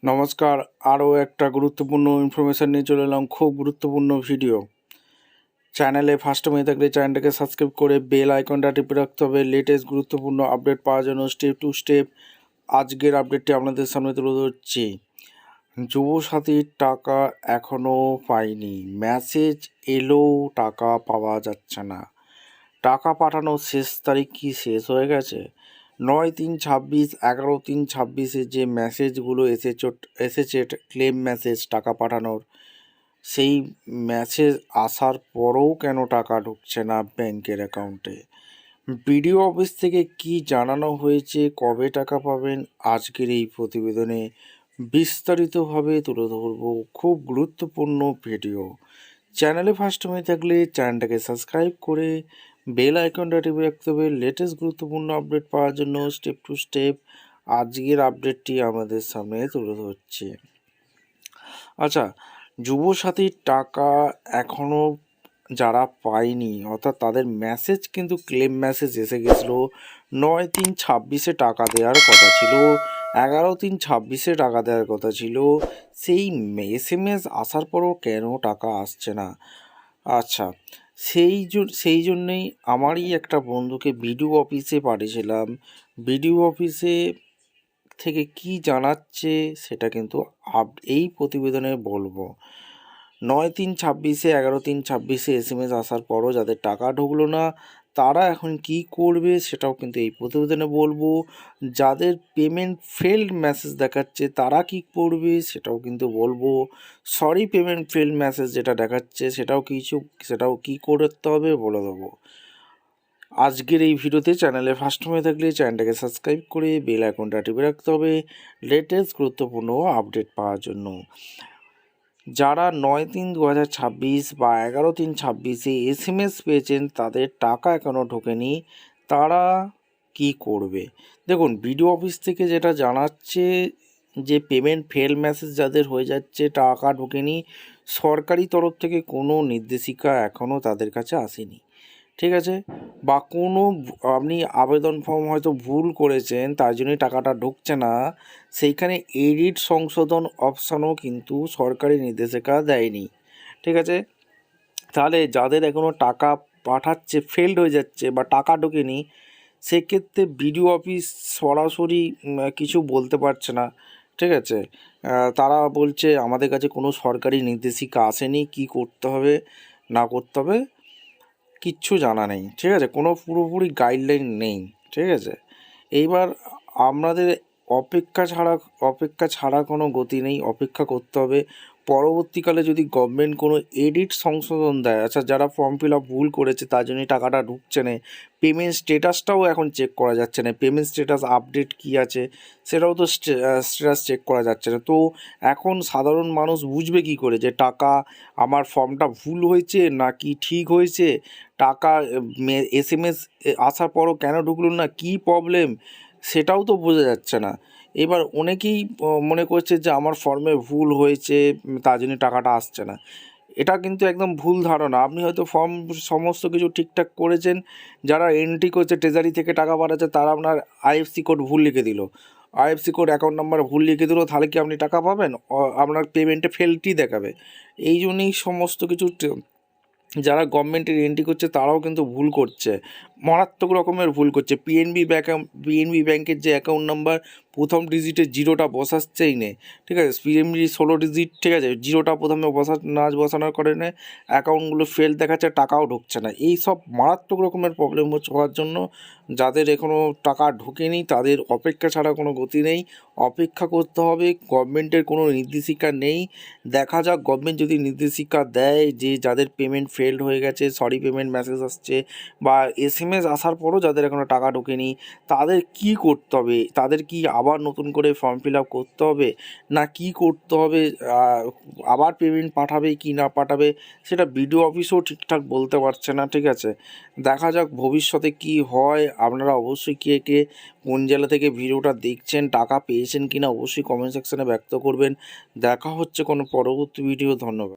নমস্কার। আরও একটা গুরুত্বপূর্ণ ইনফরমেশান নিয়ে চলে এলাম, খুব গুরুত্বপূর্ণ ভিডিও। চ্যানেলে ফার্স্ট টাইম হয়ে থাকলে চ্যানেলটাকে সাবস্ক্রাইব করে বেল আইকনটা টিপে রাখতে হবে লেটেস্ট গুরুত্বপূর্ণ আপডেট পাওয়ার জন্য। স্টেপ টু স্টেপ আজকের আপডেটটি আপনাদের সামনে তুলে ধরছি। যুবসাথীর টাকা এখনও পাইনি, মেসেজ এলেও টাকা পাওয়া যাচ্ছে না। টাকা পাঠানোর শেষ তারিখ কি শেষ হয়ে গেছে? 9/3/26, 11/3/26 যে মেসেজগুলো এসেছে ক্লেম মেসেজ টাকা পাঠানোর, সেই মেসেজ আসার পরেও কেন টাকা ঢুকছে না ব্যাংকের অ্যাকাউন্টে? বিডিও অফিস থেকে কি জানানো হয়েছে, কবে টাকা পাবেন, আজকের এই প্রতিবেদনে বিস্তারিতভাবে তুলে ধরব। খুব গুরুত্বপূর্ণ ভিডিও। চ্যানেলে ফার্স্ট টাইম থাকলে চ্যানেলটাকে সাবস্ক্রাইব করে বেল আইকনটা টিপে রাখতে হবে লেটেস্ট গুরুত্বপূর্ণ আপডেট পাওয়ার জন্য। স্টেপ টু স্টেপ আজকের আপডেটটি আমাদের সামনে তুলে ধরছি। আচ্ছা, যুবসাথীর টাকা এখনও যারা পায়নি, অর্থাৎ তাদের মেসেজ কিন্তু ক্লেম মেসেজ এসে গেছিলো। 9/3/26 টাকা দেওয়ার কথা ছিল, 11/3/26 টাকা দেওয়ার কথা ছিল। সেই SMS আসার পরও কেন টাকা আসছে না? আচ্ছা, সেই জন্যেই আমারই একটা বন্ধুকে বিডিও অফিসে পাঠিয়েছিলাম। বিডিও অফিসে থেকে কি জানাচ্ছে সেটা কিন্তু এই প্রতিবেদনে বলবো। 9/3/26, 11/3/26 SMS আসার পরও যাদের টাকা ঢুকলো না, তারা এখন কি করবে সেটাও কিন্তু এই প্রতিবেদনে বলবো। যাদের পেমেন্ট ফেলড মেসেজ দেখাচ্ছে তারা কি করবে সেটাও কিন্তু বলবো। সরি পেমেন্ট ফেলড মেসেজ যেটা দেখাচ্ছে সেটাও কি করতে হবে বলে দেবো। আজকের এই ভিডিওতে চ্যানেলে ফার্স্ট হয়ে থাকলে চ্যানেলটাকে সাবস্ক্রাইব করে বেল আইকনটা টিপে রাখতে হবে লেটেস্ট গুরুত্বপূর্ণ আপডেট পাওয়ার জন্য। যারা 9/3/2026 বা 11/3/26 SMS পেয়েছেন, তাদের টাকা এখনও ঢোকেনি, তারা কি করবে? দেখুন, বিডিও অফিস থেকে যেটা জানাচ্ছে যে পেমেন্ট ফেল মেসেজ যাদের হয়ে যাচ্ছে, টাকা ঢোকেনি, সরকারি তরফ থেকে কোনো নির্দেশিকা এখনও তাদের কাছে আসেনি, ঠিক আছে? বা কোনো আপনি আবেদন ফর্ম হয়তো ভুল করেছেন, তার জন্যই টাকাটা ঢুকছে না, সেইখানে এডিট সংশোধন অপশানও কিন্তু সরকারি নির্দেশিকা দেয়নি, ঠিক আছে? তাহলে যাদের এখনও টাকা পাঠাচ্ছে ফেলড হয়ে যাচ্ছে বা টাকা ঢোকেনি, সেক্ষেত্রে বিডিও অফিস সরাসরি কিছু বলতে পারছে না, ঠিক আছে? তারা বলছে আমাদের কাছে কোনো সরকারি নির্দেশিকা আসেনি, কি করতে হবে না করতে হবে কিচ্ছু জানা নেই, ঠিক আছে? কোনো পুরোপুরি গাইডলাইন নেই, ঠিক আছে? এইবার আপনাদের অপেক্ষা ছাড়া কোনো গতি নেই, অপেক্ষা করতে হবে। পরবর্তীকালে যদি গভর্নমেন্ট কোনো এডিট সংশোধন দেয়, আচ্ছা যারা ফর্ম ফিল আপ ভুল করেছে তার জন্যই টাকাটা ঢুকছে না, পেমেন্ট স্টেটাসটাও এখন চেক করা যাচ্ছে না, পেমেন্ট স্টেটাস আপডেট কী আছে সেটাও তো স্টেটাস চেক করা যাচ্ছে না। তো এখন সাধারণ মানুষ বুঝবে কী করে যে টাকা আমার ফর্মটা ভুল হয়েছে নাকি ঠিক হয়েছে? টাকা SMS আসার পরও কেন ঢুকলো না, কী প্রবলেম সেটাও তো বোঝা যাচ্ছে না। এবার অনেকেই মনে করছে যে আমার ফর্মে ভুল হয়েছে, তার জন্য টাকাটা আসছে না। এটা কিন্তু একদম ভুল ধারণা। আপনি হয়তো ফর্ম সমস্ত কিছু ঠিকঠাক করেছেন, যারা এন্ট্রি করছে ট্রেজারি থেকে টাকা পাঠাচ্ছে তারা আপনার IFSC কোড ভুল লিখে দিল, IFSC কোড অ্যাকাউন্ট নাম্বার ভুল লিখে দিল, তাহলে কি আপনি টাকা পাবেন? আপনার পেমেন্টে ফেলটি দেখাবে। এই জন্যই সমস্ত কিছু যারা গভর্নমেন্টের এন্ট্রি করছে তারাও কিন্তু ভুল করছে, মারাত্মক রকমের ভুল করছে। পিএনবি ব্যাংকের যে অ্যাকাউন্ট নাম্বার প্রথম ডিজিটে জিরোটা বসাচ্ছেই নেই, ঠিক আছে? পিএনবি 16 ডিজিট, ঠিক আছে, জিরোটা প্রথমে বসানোর কারণে অ্যাকাউন্টগুলো ফেল দেখাচ্ছে, টাকাও ঢুকছে না। এই সব মারাত্মক রকমের প্রবলেম হওয়ার জন্য যাদের এখনও টাকা ঢোকেনি তাদের অপেক্ষা ছাড়া কোনো গতি নেই, অপেক্ষা করতে হবে। গভর্নমেন্টের কোনো নির্দেশিকা নেই, দেখা যাক গভর্নমেন্ট যদি নির্দেশিকা দেয় যে যাদের পেমেন্ট ফেলড হয়ে গেছে সরি পেমেন্ট মেসেজ আসছে, বা SMS আসার পরও যাদের এখনও টাকা ঢোকেনি তাদের কি করতে হবে? তাদের কি আবার নতুন করে ফর্ম ফিল আপ করতে হবে না কি করতে হবে? আবার পেমেন্ট পাঠাবে কি না পাঠাবে সেটা বিডিও অফিসও ঠিকঠাক বলতে পারছে না, ঠিক আছে? দেখা যাক ভবিষ্যতে কি হয়। আপনারা অবশ্যই কে কোন জেলা থেকে ভিডিওটা দেখছেন, টাকা পেয়েছেন কি না অবশ্যই কমেন্ট সেকশানে ব্যক্ত করবেন। দেখা হচ্ছে কোনো পরবর্তী ভিডিও। ধন্যবাদ।